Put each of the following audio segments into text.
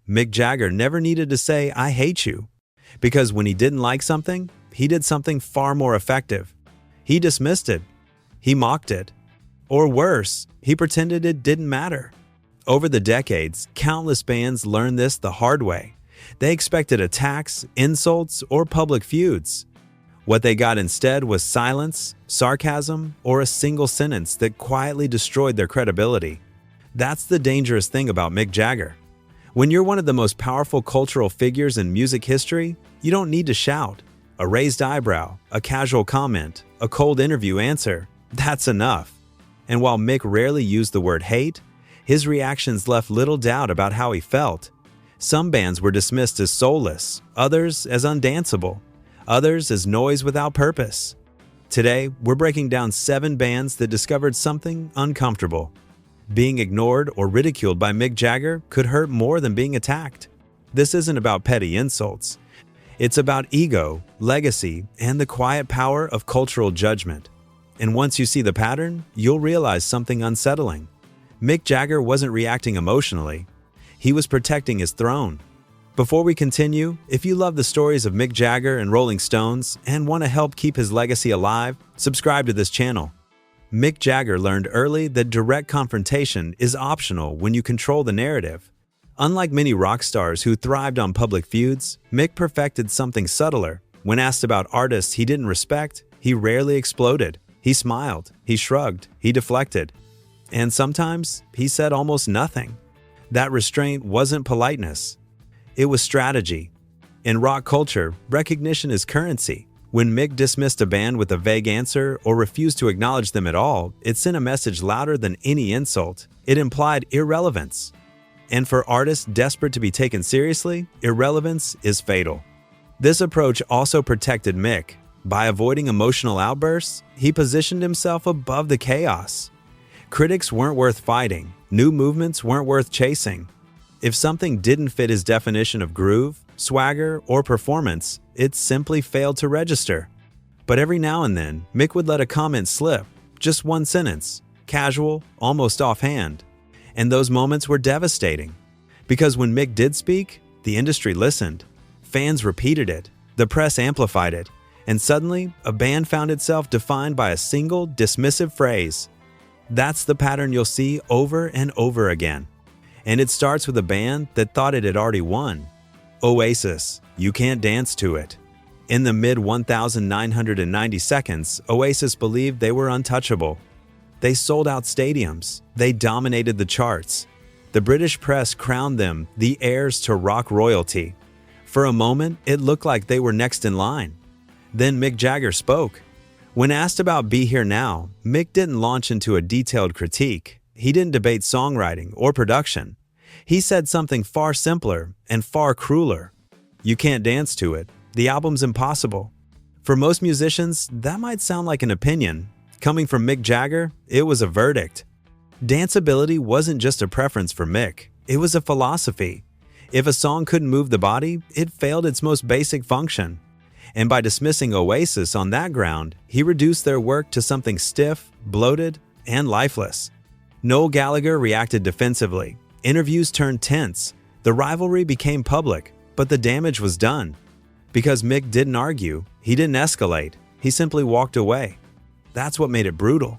Mick Jagger never needed to say, "I hate you," because when he didn't like something, he did something far more effective. He dismissed it. He mocked it. Or worse, he pretended it didn't matter. Over the decades, countless bands learned this the hard way. They expected attacks, insults, or public feuds. What they got instead was silence, sarcasm, or a single sentence that quietly destroyed their credibility. That's the dangerous thing about Mick Jagger. When you're one of the most powerful cultural figures in music history, you don't need to shout. A raised eyebrow, a casual comment, a cold interview answer, that's enough. And while Mick rarely used the word hate, his reactions left little doubt about how he felt. Some bands were dismissed as soulless, others as undanceable, others as noise without purpose. Today, we're breaking down 7 bands that discovered something uncomfortable. Being ignored or ridiculed by Mick Jagger could hurt more than being attacked. This isn't about petty insults. It's about ego, legacy, and the quiet power of cultural judgment. And once you see the pattern, you'll realize something unsettling. Mick Jagger wasn't reacting emotionally. He was protecting his throne. Before we continue, if you love the stories of Mick Jagger and Rolling Stones and want to help keep his legacy alive, subscribe to this channel. Mick Jagger learned early that direct confrontation is optional when you control the narrative. Unlike many rock stars who thrived on public feuds, Mick perfected something subtler. When asked about artists he didn't respect, he rarely exploded. He smiled, he shrugged, he deflected. And sometimes, he said almost nothing. That restraint wasn't politeness. It was strategy. In rock culture, recognition is currency. When Mick dismissed a band with a vague answer or refused to acknowledge them at all, it sent a message louder than any insult. It implied irrelevance. And for artists desperate to be taken seriously, irrelevance is fatal. This approach also protected Mick. By avoiding emotional outbursts, he positioned himself above the chaos. Critics weren't worth fighting. New movements weren't worth chasing. If something didn't fit his definition of groove, swagger, or performance, it simply failed to register. But every now and then, Mick would let a comment slip, just one sentence, casual, almost offhand. And those moments were devastating. Because when Mick did speak, the industry listened. Fans repeated it, the press amplified it, and suddenly, a band found itself defined by a single, dismissive phrase. That's the pattern you'll see over and over again. And it starts with a band that thought it had already won. Oasis, You Can't Dance to It. In the mid-1990 seconds, Oasis believed they were untouchable. They sold out stadiums. They dominated the charts. The British press crowned them the heirs to rock royalty. For a moment, it looked like they were next in line. Then Mick Jagger spoke. When asked about Be Here Now, Mick didn't launch into a detailed critique. He didn't debate songwriting or production. He said something far simpler and far crueler. You can't dance to it. The album's impossible. For most musicians, that might sound like an opinion. Coming from Mick Jagger, it was a verdict. Danceability wasn't just a preference for Mick. It was a philosophy. If a song couldn't move the body, it failed its most basic function. And by dismissing Oasis on that ground, he reduced their work to something stiff, bloated, and lifeless. Noel Gallagher reacted defensively. Interviews turned tense. The rivalry became public, but the damage was done. Because Mick didn't argue, he didn't escalate, he simply walked away. That's what made it brutal.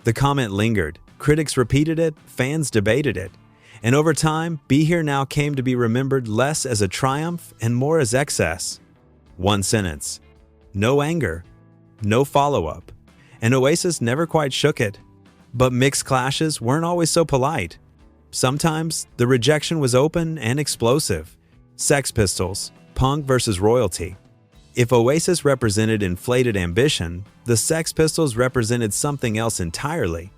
The comment lingered, critics repeated it, fans debated it. And over time, Be Here Now came to be remembered less as a triumph and more as excess. One sentence. No anger. No follow-up. And Oasis never quite shook it. But Mick's clashes weren't always so polite. Sometimes, the rejection was open and explosive. Sex Pistols, punk versus royalty. If Oasis represented inflated ambition, the Sex Pistols represented something else entirely.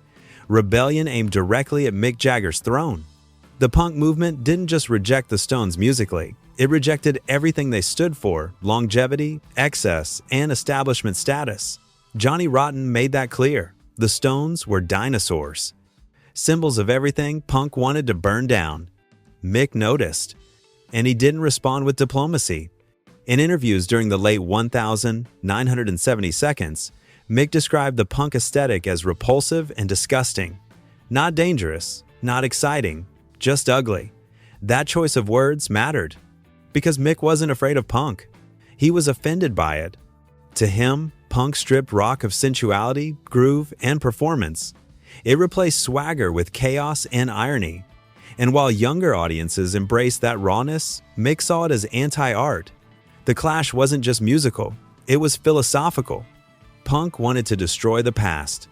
Rebellion aimed directly at Mick Jagger's throne. The punk movement didn't just reject the Stones musically. It rejected everything they stood for: longevity, excess, and establishment status. Johnny Rotten made that clear. The Stones were dinosaurs. Symbols of everything punk wanted to burn down. Mick noticed. And he didn't respond with diplomacy. In interviews during the late 1970 seconds, Mick described the punk aesthetic as repulsive and disgusting. Not dangerous, not exciting, just ugly. That choice of words mattered, because Mick wasn't afraid of punk. He was offended by it. To him, punk stripped rock of sensuality, groove, and performance. It replaced swagger with chaos and irony. And while younger audiences embraced that rawness, Mick saw it as anti-art. The clash wasn't just musical, it was philosophical. Punk wanted to destroy the past.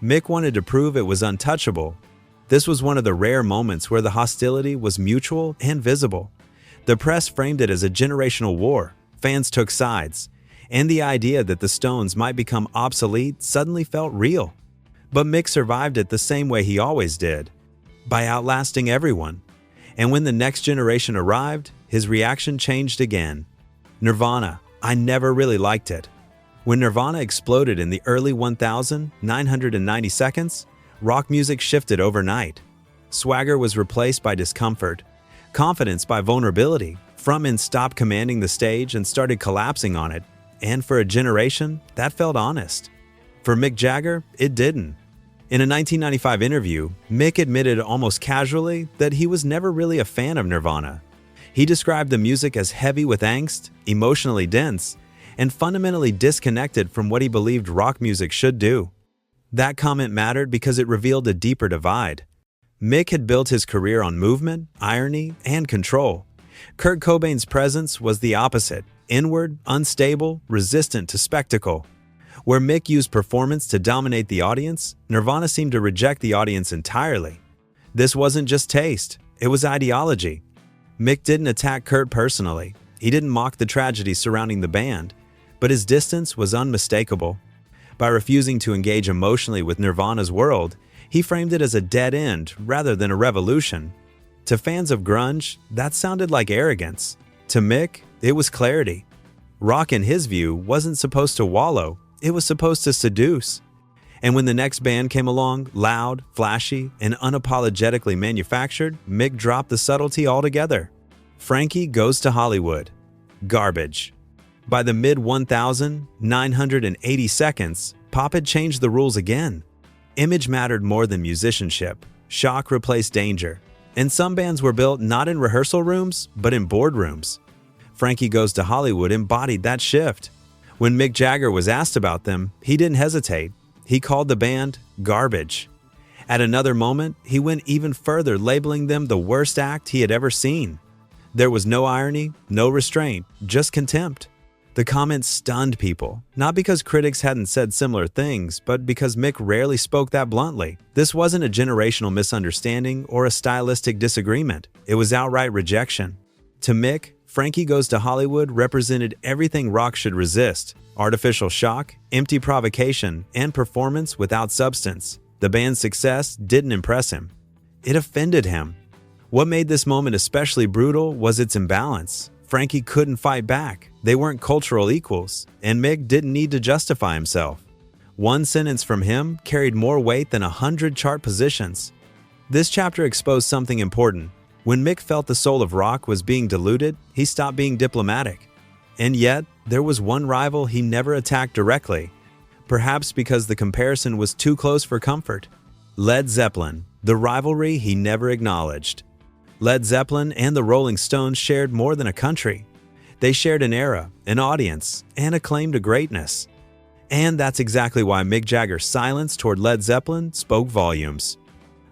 Mick wanted to prove it was untouchable. This was one of the rare moments where the hostility was mutual and visible. The press framed it as a generational war, fans took sides, and the idea that the Stones might become obsolete suddenly felt real. But Mick survived it the same way he always did, by outlasting everyone. And when the next generation arrived, his reaction changed again. Nirvana, I never really liked it. When Nirvana exploded in the early 1990 seconds, rock music shifted overnight. Swagger was replaced by discomfort, confidence by vulnerability. Frontmen stopped commanding the stage and started collapsing on it, and for a generation, that felt honest. For Mick Jagger, it didn't. In a 1995 interview, Mick admitted almost casually that he was never really a fan of Nirvana. He described the music as heavy with angst, emotionally dense, and fundamentally disconnected from what he believed rock music should do. That comment mattered because it revealed a deeper divide. Mick had built his career on movement, irony, and control. Kurt Cobain's presence was the opposite, inward, unstable, resistant to spectacle. Where Mick used performance to dominate the audience, Nirvana seemed to reject the audience entirely. This wasn't just taste, it was ideology. Mick didn't attack Kurt personally. He didn't mock the tragedy surrounding the band, but his distance was unmistakable. By refusing to engage emotionally with Nirvana's world, he framed it as a dead end rather than a revolution. To fans of grunge, that sounded like arrogance. To Mick, it was clarity. Rock, in his view, wasn't supposed to wallow, it was supposed to seduce. And when the next band came along, loud, flashy, and unapologetically manufactured, Mick dropped the subtlety altogether. Frankie Goes to Hollywood. Garbage. By the mid-1980 seconds, pop had changed the rules again. Image mattered more than musicianship. Shock replaced danger. And some bands were built not in rehearsal rooms, but in boardrooms. Frankie Goes to Hollywood embodied that shift. When Mick Jagger was asked about them, he didn't hesitate. He called the band garbage. At another moment, he went even further, labeling them the worst act he had ever seen. There was no irony, no restraint, just contempt. The comment stunned people, not because critics hadn't said similar things, but because Mick rarely spoke that bluntly. This wasn't a generational misunderstanding or a stylistic disagreement. It was outright rejection. To Mick, Frankie Goes to Hollywood represented everything rock should resist: artificial shock, empty provocation, and performance without substance. The band's success didn't impress him. It offended him. What made this moment especially brutal was its imbalance. Frankie couldn't fight back. They weren't cultural equals, and Mick didn't need to justify himself. One sentence from him carried more weight than 100 chart positions. This chapter exposed something important. When Mick felt the soul of rock was being diluted, he stopped being diplomatic. And yet, there was one rival he never attacked directly, perhaps because the comparison was too close for comfort. Led Zeppelin, the rivalry he never acknowledged. Led Zeppelin and the Rolling Stones shared more than a country. They shared an era, an audience, and a claim to greatness. And that's exactly why Mick Jagger's silence toward Led Zeppelin spoke volumes.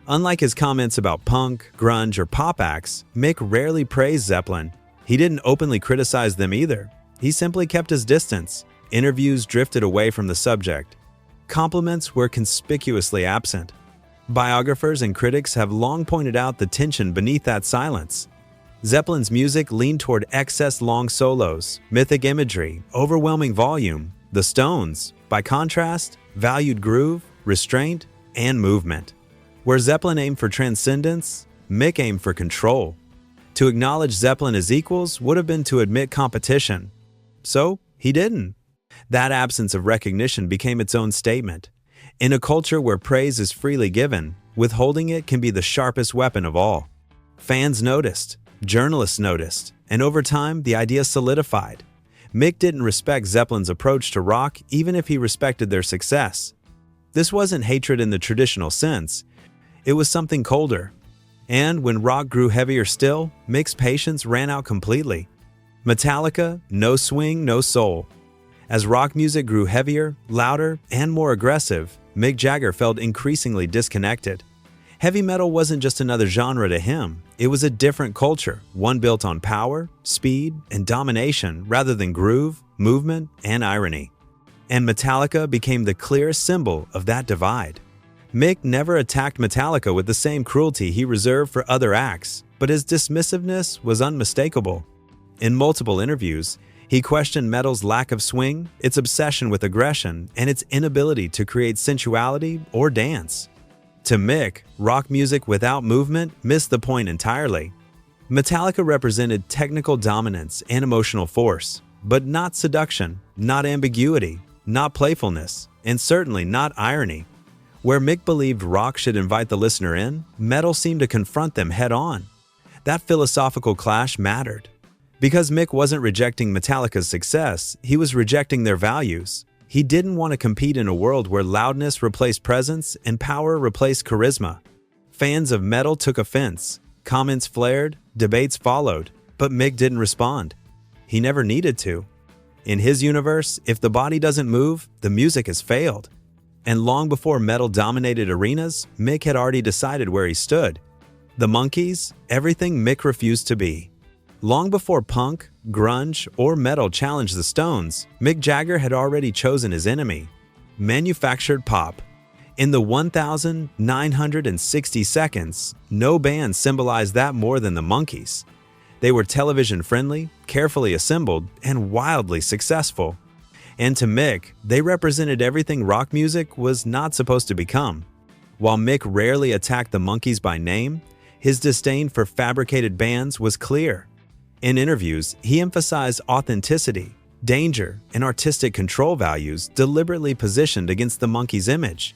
Unlike his comments about punk, grunge, or pop acts, Mick rarely praised Zeppelin. He didn't openly criticize them either. He simply kept his distance. Interviews drifted away from the subject. Compliments were conspicuously absent. Biographers and critics have long pointed out the tension beneath that silence. Zeppelin's music leaned toward excess long solos, mythic imagery, overwhelming volume. The Stones, by contrast, valued groove, restraint, and movement. Where Zeppelin aimed for transcendence, Mick aimed for control. To acknowledge Zeppelin as equals would have been to admit competition. So, he didn't. That absence of recognition became its own statement. In a culture where praise is freely given, withholding it can be the sharpest weapon of all. Fans noticed, journalists noticed, and over time, the idea solidified. Mick didn't respect Zeppelin's approach to rock even if he respected their success. This wasn't hatred in the traditional sense. It was something colder. And when rock grew heavier still, Mick's patience ran out completely. Metallica, no swing, no soul. As rock music grew heavier, louder, and more aggressive, Mick Jagger felt increasingly disconnected. Heavy metal wasn't just another genre to him, it was a different culture, one built on power, speed, and domination rather than groove, movement, and irony. And Metallica became the clearest symbol of that divide. Mick never attacked Metallica with the same cruelty he reserved for other acts, but his dismissiveness was unmistakable. In multiple interviews, he questioned metal's lack of swing, its obsession with aggression, and its inability to create sensuality or dance. To Mick, rock music without movement missed the point entirely. Metallica represented technical dominance and emotional force, but not seduction, not ambiguity, not playfulness, and certainly not irony. Where Mick believed rock should invite the listener in, metal seemed to confront them head-on. That philosophical clash mattered. Because Mick wasn't rejecting Metallica's success, he was rejecting their values. He didn't want to compete in a world where loudness replaced presence and power replaced charisma. Fans of metal took offense. Comments flared, debates followed, but Mick didn't respond. He never needed to. In his universe, if the body doesn't move, the music has failed. And long before metal dominated arenas, Mick had already decided where he stood. The Monkees, everything Mick refused to be. Long before punk, grunge, or metal challenged the Stones, Mick Jagger had already chosen his enemy: manufactured pop. In the 1,960 seconds, no band symbolized that more than the Monkees. They were television-friendly, carefully assembled, and wildly successful. And to Mick, they represented everything rock music was not supposed to become. While Mick rarely attacked the Monkees by name, his disdain for fabricated bands was clear. In interviews, he emphasized authenticity, danger, and artistic control values deliberately positioned against the Monkees' image.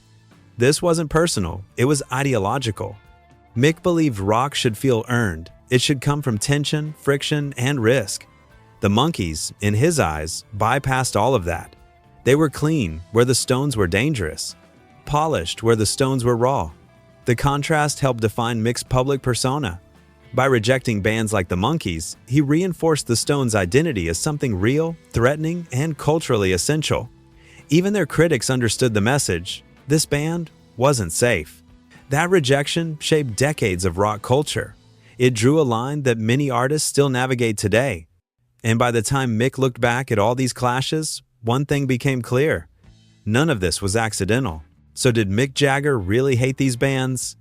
This wasn't personal, it was ideological. Mick believed rock should feel earned. It should come from tension, friction, and risk. The Monkees, in his eyes, bypassed all of that. They were clean where the Stones were dangerous, polished where the Stones were raw. The contrast helped define Mick's public persona. By rejecting bands like the Monkees, he reinforced the Stones' identity as something real, threatening, and culturally essential. Even their critics understood the message: this band wasn't safe. That rejection shaped decades of rock culture. It drew a line that many artists still navigate today. And by the time Mick looked back at all these clashes, one thing became clear: none of this was accidental. So did Mick Jagger really hate these bands?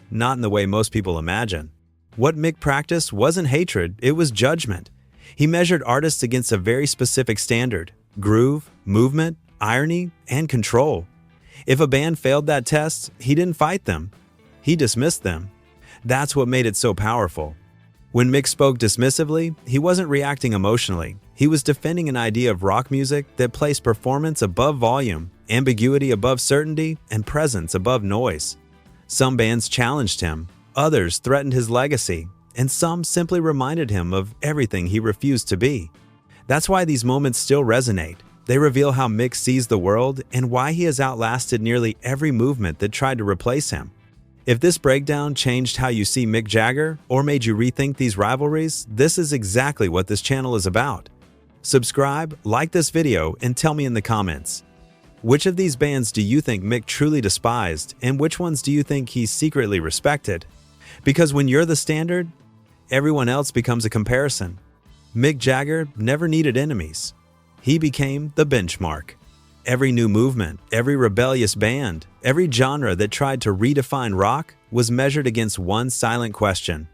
Not in the way most people imagine. What Mick practiced wasn't hatred, it was judgment. He measured artists against a very specific standard: groove, movement, irony, and control. If a band failed that test, he didn't fight them. He dismissed them. That's what made it so powerful. When Mick spoke dismissively, he wasn't reacting emotionally. He was defending an idea of rock music that placed performance above volume, ambiguity above certainty, and presence above noise. Some bands challenged him. Others threatened his legacy, and some simply reminded him of everything he refused to be. That's why these moments still resonate. They reveal how Mick sees the world and why he has outlasted nearly every movement that tried to replace him. If this breakdown changed how you see Mick Jagger or made you rethink these rivalries, this is exactly what this channel is about. Subscribe, like this video, and tell me in the comments: which of these bands do you think Mick truly despised, and which ones do you think he secretly respected? Because when you're the standard, everyone else becomes a comparison. Mick Jagger never needed enemies. He became the benchmark. Every new movement, every rebellious band, every genre that tried to redefine rock was measured against one silent question: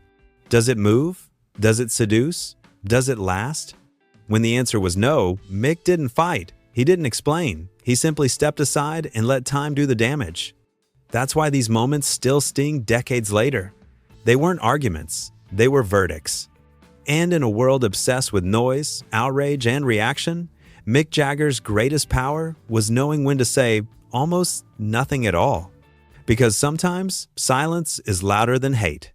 does it move? Does it seduce? Does it last? When the answer was no, Mick didn't fight. He didn't explain. He simply stepped aside and let time do the damage. That's why these moments still sting decades later. They weren't arguments, they were verdicts. And in a world obsessed with noise, outrage, and reaction, Mick Jagger's greatest power was knowing when to say almost nothing at all. Because sometimes silence is louder than hate.